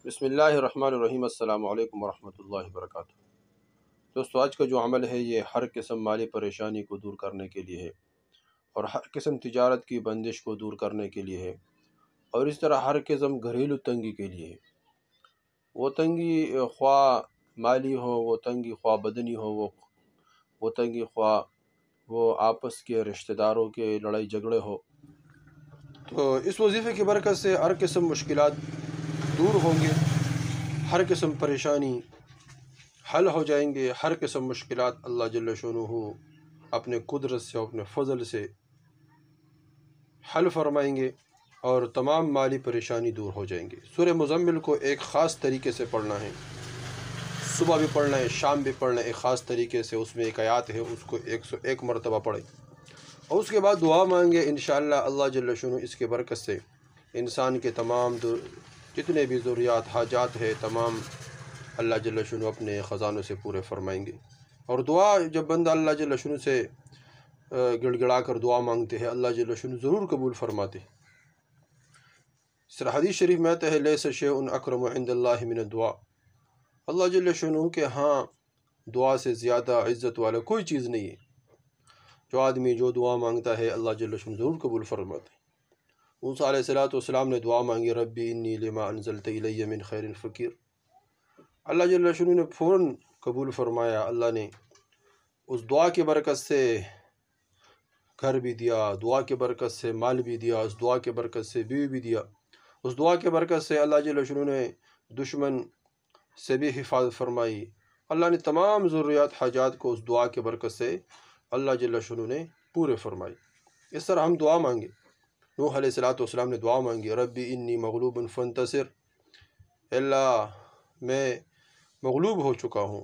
بسم اللہ الرحمن الرحیم۔ السلام علیکم ورحمۃ اللہ وبرکاتہ۔ دوستو، آج کا جو عمل ہے یہ ہر قسم مالی پریشانی کو دور کرنے کے لیے ہے، اور ہر قسم تجارت کی بندش کو دور کرنے کے لیے ہے، اور اس طرح ہر قسم گھریلو تنگی کے لیے ہے۔ وہ تنگی خواہ مالی ہو، وہ تنگی خواہ بدنی ہو، وہ تنگی خواہ وہ آپس کے رشتہ داروں کے لڑائی جھگڑے ہو۔ تو اس وظیفے کی برکت سے ہر قسم مشکلات دور ہوں گے، ہر قسم پریشانی حل ہو جائیں گے، ہر قسم مشکلات اللہ جل شانہ اپنے قدرت سے، اپنے فضل سے حل فرمائیں گے، اور تمام مالی پریشانی دور ہو جائیں گے۔ سورہ مزمل کو ایک خاص طریقے سے پڑھنا ہے، صبح بھی پڑھنا ہے، شام بھی پڑھنا ہے، ایک خاص طریقے سے۔ اس میں ایک آیات ہے، اس کو 101 مرتبہ پڑھیں، اور اس کے بعد دعا مانگے۔ انشاءاللہ اللہ جل شانہ اس کے برکت سے انسان کے تمام جتنے بھی ضروریات حاجات ہے، تمام اللہ جل شانہ اپنے خزانوں سے پورے فرمائیں گے۔ اور دعا جب بندہ اللہ جل شانہ سے گڑ گڑا کر دعا مانگتے ہیں، اللہ جل شانہ ضرور قبول فرماتے ہیں۔ اس طرح حدیث شریف میں آتا ہے، لیس شیء اکرم عند اللہ من الدعاء۔ اللہ جل شانہ کے ہاں دعا سے زیادہ عزت والا کوئی چیز نہیں ہے۔ جو آدمی جو دعا مانگتا ہے اللہ جل شانہ ضرور قبول فرماتے ہیں۔ موسیٰ علیہ السلام نے دعا مانگی، ربی انی لما انزلت الی من خیر فقیر۔ اللہ جل شانہ نے فوراً قبول فرمایا۔ اللہ نے اس دعا کی برکت سے گھر بھی دیا، دعا کی برکت سے مال بھی دیا، اس دعا کی برکت سے بیوی بھی دیا، اس دعا کی برکت سے اللہ جل شانہ نے دشمن سے بھی حفاظت فرمائی۔ اللہ نے تمام ضروریات حاجات کو اس دعا کی برکت سے اللہ جل شانہ نے پورے فرمائی۔ اس طرح ہم دعا مانگے۔ نوح علیہ السلام نے دعا مانگی، ربی انی مغلوب فانتصر۔ اللہ میں مغلوب ہو چکا ہوں،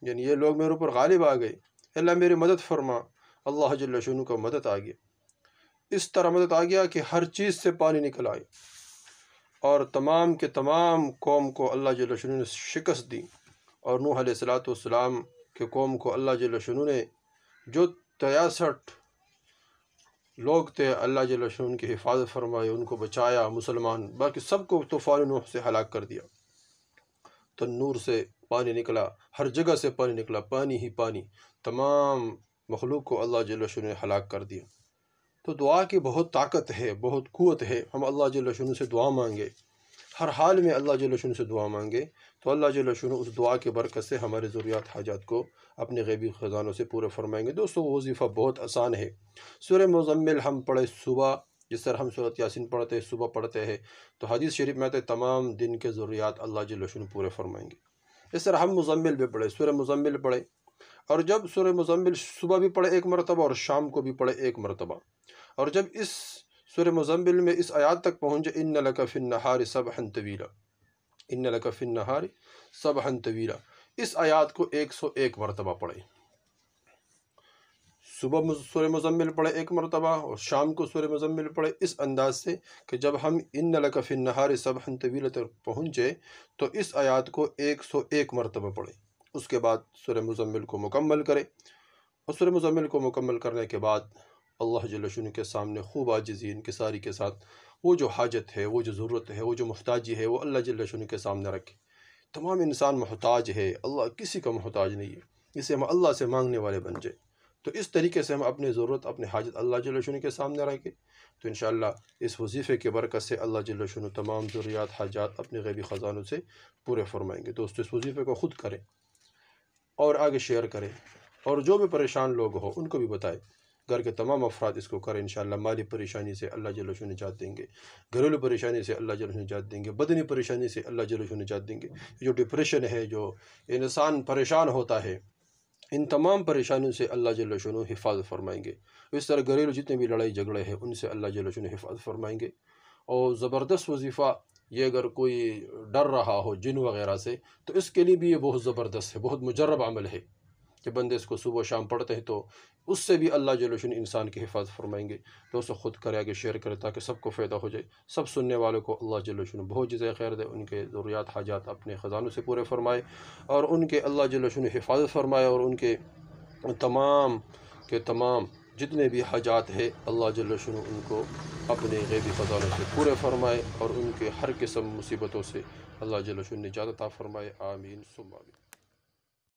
یعنی یہ لوگ میرے اوپر غالب آ گئے، اللہ میری مدد فرما۔ اللہ جل شانہ کا مدد آ گیا، اس طرح مدد آ گیا کہ ہر چیز سے پانی نکل آئے، اور تمام کے تمام قوم کو اللہ جل شانہ نے شکست دی۔ اور نوح علیہ السلام کے قوم کو اللہ جل شانہ نے جو 63 لوگ تھے، اللہ جل شانہ کی حفاظت فرمائی، ان کو بچایا مسلمان، باقی سب کو طوفان نوح سے ہلاک کر دیا۔ تنور سے پانی نکلا، ہر جگہ سے پانی نکلا، پانی ہی پانی، تمام مخلوق کو اللہ جل شانہ نے ہلاک کر دیا۔ تو دعا کی بہت طاقت ہے، بہت قوت ہے۔ ہم اللہ جل شانہ سے دعا مانگے، ہر حال میں اللہ جل شانہ سے دعا مانگے، تو اللہ جل شانہ اس دعا کی برکت سے ہمارے ضروریات حاجات کو اپنے غیبی خزانوں سے پورے فرمائیں گے۔ دوستو، وہ وظیفہ بہت آسان ہے۔ سورہ مزمل ہم پڑھے صبح، جس طرح ہم سورۃ یاسین پڑھتے ہیں، صبح پڑھتے ہیں، تو حدیث شریف میں آتے تمام دن کے ضروریات اللہ جل شانہ پورے فرمائیں گے۔ اس طرح ہم مزمل بھی پڑھے، سورہ مزمل پڑھے، اور جب سورہ مزمل صبح بھی پڑھے 1 مرتبہ اور شام کو بھی پڑھے 1 مرتبہ، اور جب اس سورہ مزمل میں اس آیات تک پہنچے، ان لک فی النہار سبحا طویلا، ان لک فی النہار سبحا طویلا، اس آیات کو 101 مرتبہ پڑھے۔ صبح سورہ مزمل پڑھے 1 مرتبہ اور شام کو سورہ مزمل پڑھے، اس انداز سے کہ جب ہم ان لک فی النہار سبحا طویلا تک پہنچے تو اس آیات کو 101 مرتبہ پڑھے۔ اس کے بعد سورہ مزمل کو مکمل کرے، اور سورہ مزمل کو مکمل کرنے کے بعد اللہ جل شانہ کے سامنے خوب عاجزی انکساری کے ساتھ وہ جو حاجت ہے، وہ جو ضرورت ہے، وہ جو محتاجی ہے، وہ اللہ جل شانہ کے سامنے رکھے۔ تمام انسان محتاج ہے، اللہ کسی کا محتاج نہیں ہے، اسے ہم اللہ سے مانگنے والے بن جائے۔ تو اس طریقے سے ہم اپنے ضرورت، اپنے حاجت اللہ جل شانہ کے سامنے رکھیں، تو انشاءاللہ اس وظیفے کے برکت سے اللہ جل شانہ تمام ضروریات حاجات اپنے غیبی خزانوں سے پورے فرمائیں گے۔ دوستو، اس وظیفے کو خود کریں اور آگے شیئر کریں، اور جو بھی پریشان لوگ ہوں ان کو بھی بتائیں۔ گھر کے تمام افراد اس کو کریں، انشاءاللہ مالی پریشانی سے اللہ جل شانہ نجات دیں گے، گھریلو پریشانی سے اللہ جل شانہ نجات دیں گے، بدنی پریشانی سے اللہ جل شانہ نجات دیں گے۔ جو ڈپریشن ہے، جو انسان پریشان ہوتا ہے، ان تمام پریشانیوں سے اللہ جل شانہ حفاظت فرمائیں گے۔ اس طرح گھریلو جتنے بھی لڑائی جھگڑے ہیں ان سے اللہ جل شانہ حفاظت فرمائیں گے۔ اور زبردست وظیفہ یہ، اگر کوئی ڈر رہا ہو جن وغیرہ سے، تو اس کے لیے بھی یہ بہت زبردست ہے، بہت مجرب عمل ہے کہ بندے اس کو صبح و شام پڑھتے ہیں، تو اس سے بھی اللہ جل شانہ انسان کی حفاظت فرمائیں گے۔ تو اسے خود کرے، آگے شیئر کرے، تاکہ سب کو فائدہ ہو جائے، سب سننے والوں کو اللہ جل شانہ بہت جزائے خیر دے، ان کے ضروریات حاجات اپنے خزانوں سے پورے فرمائے، اور ان کے اللہ جل شانہ حفاظت فرمائے، اور ان کے تمام کے تمام جتنے بھی حاجات ہے اللہ جل شانہ ان کو اپنے غیبی خزانوں سے پورے فرمائے، اور ان کے ہر قسم مصیبتوں سے اللہ جل شانہ نجات عطا فرمائے، آمین ثم آمین۔